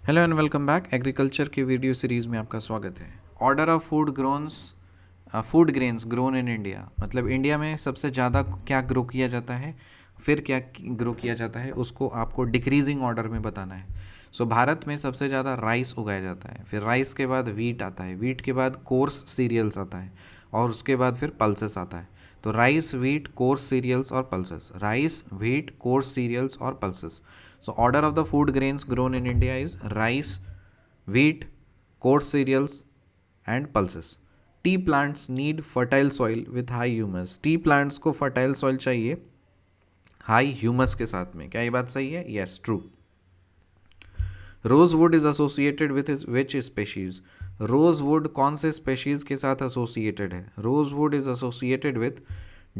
Hello and welcome back. Agriculture की video series में आपका स्वागत है। Order of food grains grown in India, मतलब इंडिया में सबसे ज़्यादा क्या ग्रो किया जाता है, फिर क्या ग्रो किया जाता है, उसको आपको डिक्रीजिंग ऑर्डर में बताना है। भारत में सबसे ज़्यादा राइस उगाया जाता है, फिर राइस के बाद वीट आता है, वीट के बाद कोर्स सीरियल्स आता है, और उसके बाद फिर पल्सेस आता है। तो राइस, वीट, कोर्स सीरियल्स और pulses, rice, wheat, coarse cereals और pulses. So order of the food grains grown in India is rice, wheat, coarse cereals and pulses. Tea plants need fertile soil with high humus. Tea plants को fertile soil चाहिए high humus के साथ में। क्या ये बात सही है? Yes, true. Rosewood is associated with which species? Rosewood कौन से species के साथ associated है? Rosewood is associated with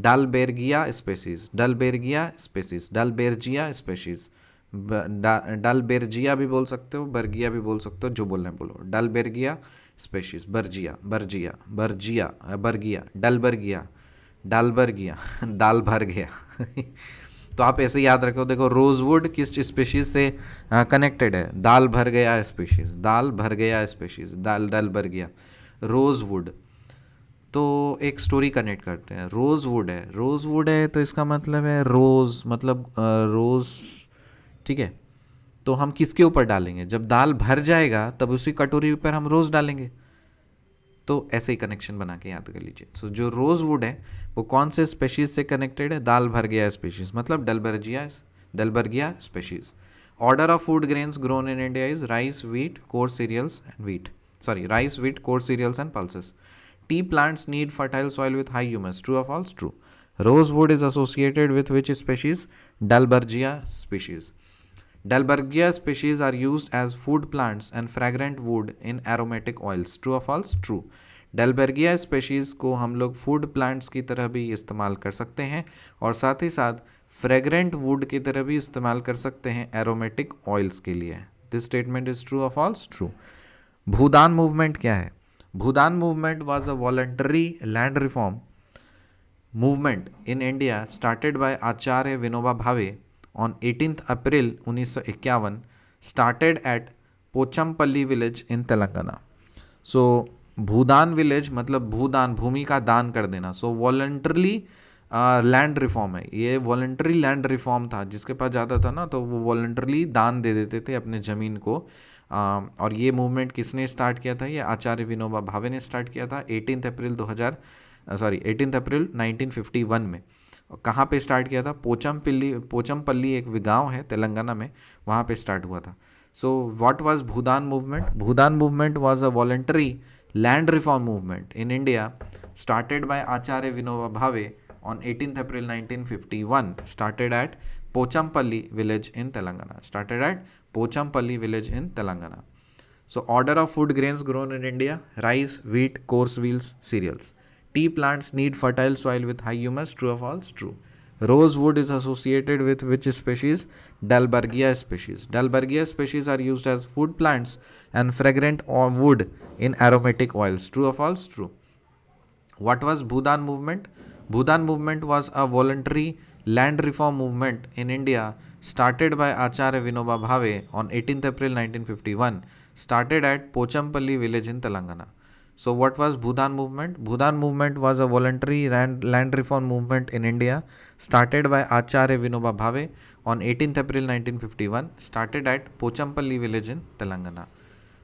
Dalbergia species. Dalbergia species. Dalbergia species. डलबेर्जिया भी बोल सकते हो, बर्गिया भी बोल सकते हो, जो बोलना है बोलो। डलबेर्गिया स्पेशीज, बर्जिया, बर्जिया, बर्जिया, बर्गिया, डलबर्गिया, डालबर्गिया, दाल भर गया। तो आप ऐसे याद रखो। देखो, रोजवुड किस स्पेशीज से कनेक्टेड है? दाल भर गया स्पेशीज, दाल भर गया स्पेशीज, डलबर्गिया, रोजवुड। तो एक स्टोरी कनेक्ट करते हैं। रोजवुड है, रोजवुड है तो इसका मतलब है रोज, मतलब रोज, ठीक है। तो हम किसके ऊपर डालेंगे? जब दाल भर जाएगा तब उसी कटोरी ऊपर हम रोज़ डालेंगे। तो ऐसे ही कनेक्शन बना के याद कर लीजिए। सो जो रोज़ वुड है वो कौन से स्पेशीज से कनेक्टेड है? दाल भर गया स्पेशीज, मतलब Dalbergia species. Order of food grains grown in India is rice, wheat, coarse cereals and rice, wheat, coarse cereals and pulses. Tea plants need fertile soil with high humus, true और false? True. Rosewood is associated with which species? Dalbergia species. Dalbergia species are used as food plants and fragrant wood in aromatic oils. True or false? True. Dalbergia species को हम लोग food plants की तरह भी इस्तेमाल कर सकते हैं और साथ ही साथ फ्रेगरेंट वुड की तरह भी इस्तेमाल कर सकते हैं एरोमेटिक ऑयल्स के लिए। दिस स्टेटमेंट इज ट्रू और फॉल्स? ट्रू। भूदान मूवमेंट क्या है? Bhoodan movement was a voluntary land reform movement in India started by Acharya Vinoba Bhave on 18th April 1951, started at Pochampally village in Telangana. So Bhoodan village मतलब भूदान, भूमि का दान कर देना। सो voluntarily land reform है ये, वॉलंटरी लैंड रिफॉर्म था। जिसके पास ज़्यादा था ना तो वो वॉलंटरली दान दे देते थे अपने ज़मीन को। और ये मूवमेंट किसने स्टार्ट किया था? ये आचार्य विनोबा भावे ने स्टार्ट किया था 18 अप्रैल 1951 में। कहाँ पे स्टार्ट किया था? पोचमपल्ली एक गांव है तेलंगाना में, वहाँ पे स्टार्ट हुआ था। So what was Bhoodan movement? Bhoodan movement was a voluntary land reform movement in India started by Acharya Vinoba Bhave on 18th April 1951, started at Pochampalli village in Telangana. Started at Pochampalli village in Telangana. So order of food grains grown in India: rice, wheat, coarse wheels, cereals. Tea plants need fertile soil with high humus. True or false? True. Rosewood is associated with which species? Dalbergia species. Dalbergia species are used as food plants and fragrant wood in aromatic oils. True or false? True. What was Bhudan movement? Bhudan movement was a voluntary land reform movement in India started by Acharya Vinoba Bhave on 18th April 1951, started at Pochampalli village in Telangana. So what was Bhudan movement? Bhudan movement was a voluntary land reform movement in India started by Acharya Vinoba Bhave on 18th April 1951, started at Pochampalli village in Telangana.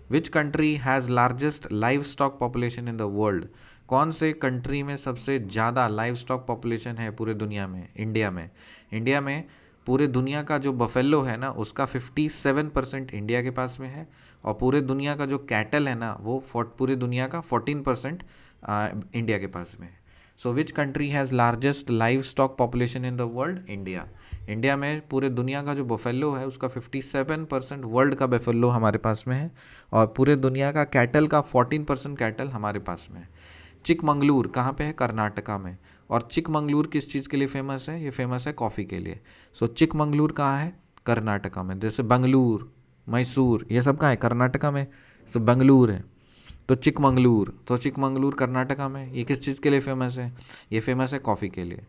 Which country has largest livestock population in the world? कौन से country में सबसे ज़्यादा live stock population है पूरे दुनिया में? India में। इंडिया में पूरे दुनिया का जो बफेलो है ना उसका 57% इंडिया के पास में है, और पूरे दुनिया का जो कैटल है ना वो पूरे दुनिया का 14% इंडिया के पास में है। So which country has largest livestock population in the world? India. India में पूरे दुनिया का जो बफेलो है उसका 57% वर्ल्ड का बफेलो हमारे पास में है, और पूरे दुनिया का कैटल का 14% कैटल हमारे पास में है। चिकमंगलूर कहाँ पे है? कर्नाटका में। और चिकमंगलूर किस चीज़ के लिए फेमस है? ये फेमस है कॉफ़ी के लिए। सो चिकमंगलूर कहाँ है? कर्नाटका में। जैसे बंगलूर, मैसूर, ये सब कहाँ है? कर्नाटका में। तो बंगलूर है तो चिकमंगलूर कर्नाटका में। ये किस चीज़ के लिए फेमस है? ये फेमस है कॉफ़ी के लिए।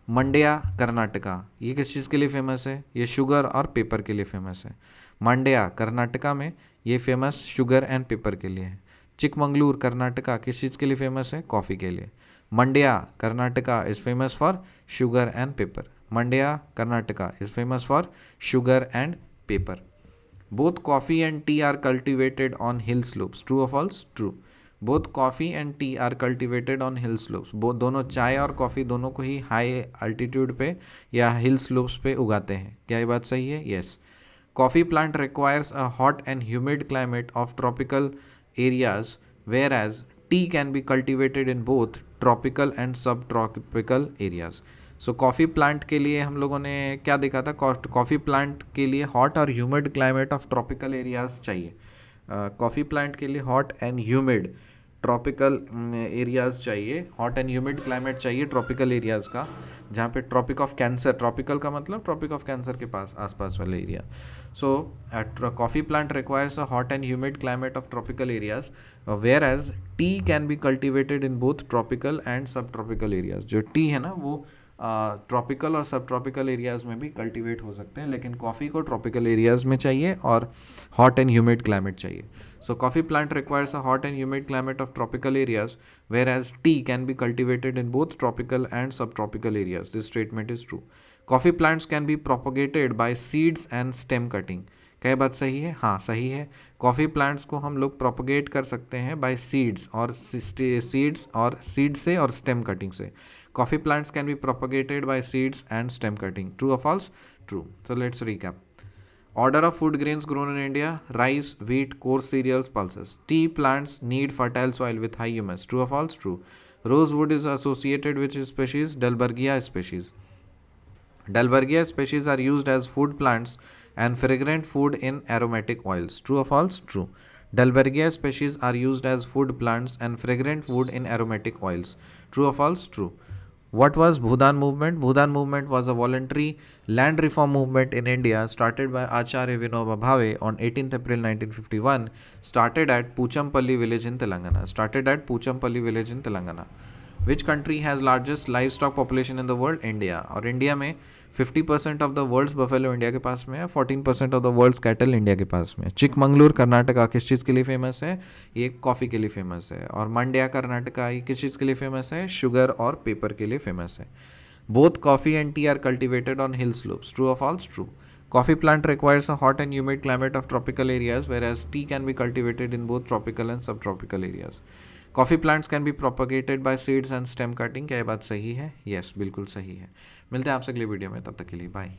मंड्या कर्नाटका, ये किस चीज़ के लिए फेमस है? ये शुगर और पेपर के लिए फेमस है। मांड्या कर्नाटका में ये फेमस शुगर एंड पेपर के लिए है। चिकमंगलूर कर्नाटका किस चीज़ के लिए फेमस है? कॉफ़ी के लिए। Mandya Karnataka is famous for sugar and paper. Mandya Karnataka is famous for sugar and paper. Both coffee and tea are cultivated on hill slopes, true और false? True. Both coffee and tea are cultivated on hill slopes, दोनों चाय और coffee दोनों को ही high altitude पे या हिल slopes पे उगाते हैं। क्या ये बात सही है? Yes. Coffee plant requires a hot and humid climate of tropical areas whereas tea can be cultivated in both tropical and subtropical areas. So coffee plant के लिए हम लोगों ने क्या देखा था? कॉफ़ी प्लांट के लिए हॉट और humid climate of tropical areas चाहिए। कॉफ़ी प्लांट के लिए hot and humid tropical areas चाहिए, हॉट एंड ह्यूमिड क्लाइमेट चाहिए ट्रॉपिकल एरियाज़ का, जहाँ पे ट्रॉपिक ऑफ कैंसर, ट्रॉपिकल का मतलब ट्रॉपिक ऑफ कैंसर के पास आसपास वाले area. So coffee plant requires a hot and humid climate of tropical areas whereas tea can be cultivated in both tropical and subtropical areas. जो tea है ना वो ट्रॉपिकल और सब ट्रॉपिकल एरियाज़ में भी कल्टीवेट हो सकते हैं, लेकिन कॉफ़ी को ट्रॉपिकल एरियाज़ में चाहिए और हॉट एंड ह्यूमिड क्लाइमेट चाहिए। So coffee plant requires a hot and humid climate of tropical areas whereas tea can be cultivated in both tropical and subtropical areas. This statement is true. Coffee plants can be propagated by seeds and stem cutting. क्या बात सही है? हाँ सही है। Coffee plants को हम लोग प्रोपोगेट कर सकते हैं बाय सीड्स और सीड से और स्टेम कटिंग से। Coffee plants can be propagated by seeds and stem cutting. True or false? True. So let's recap. Order of food grains grown in India: rice, wheat, coarse cereals, pulses. Tea plants need fertile soil with high humus. True or false? True. Rosewood is associated with species? Dalbergia species. Dalbergia species are used as food plants and fragrant food in aromatic oils. True or false? True. Dalbergia species are used as food plants and fragrant food in aromatic oils. True or false? True. What was Bhudan movement? Bhudan movement was a voluntary land reform movement in India started by Acharya Vinoba Bhave on 18th April 1951. Started at Puchampalli village in Telangana. Started at Puchampalli village in Telangana. Which country has largest livestock population in the world? India. और India में 50% of the world's buffalo India के पास में है, 14% of the world's cattle India के पास में है। चिकमंगलूर कर्नाटका किस चीज़ के लिए फेमस है? ये कॉफ़ी के लिए फेमस है। और मंड्या कर्नाटका ये किस चीज़ के लिए फेमस है? शुगर और पेपर के लिए फेमस है। Both coffee and tea are cultivated on hill slopes. True और false? True. Coffee plant requires a hot and humid climate of tropical areas, whereas tea can be cultivated in both tropical and subtropical areas. Coffee plants can be propagated by seeds and stem cutting. क्या ये बात सही है? Yes, बिल्कुल सही है। मिलते हैं आपसे अगली वीडियो में, तब तक के लिए बाय।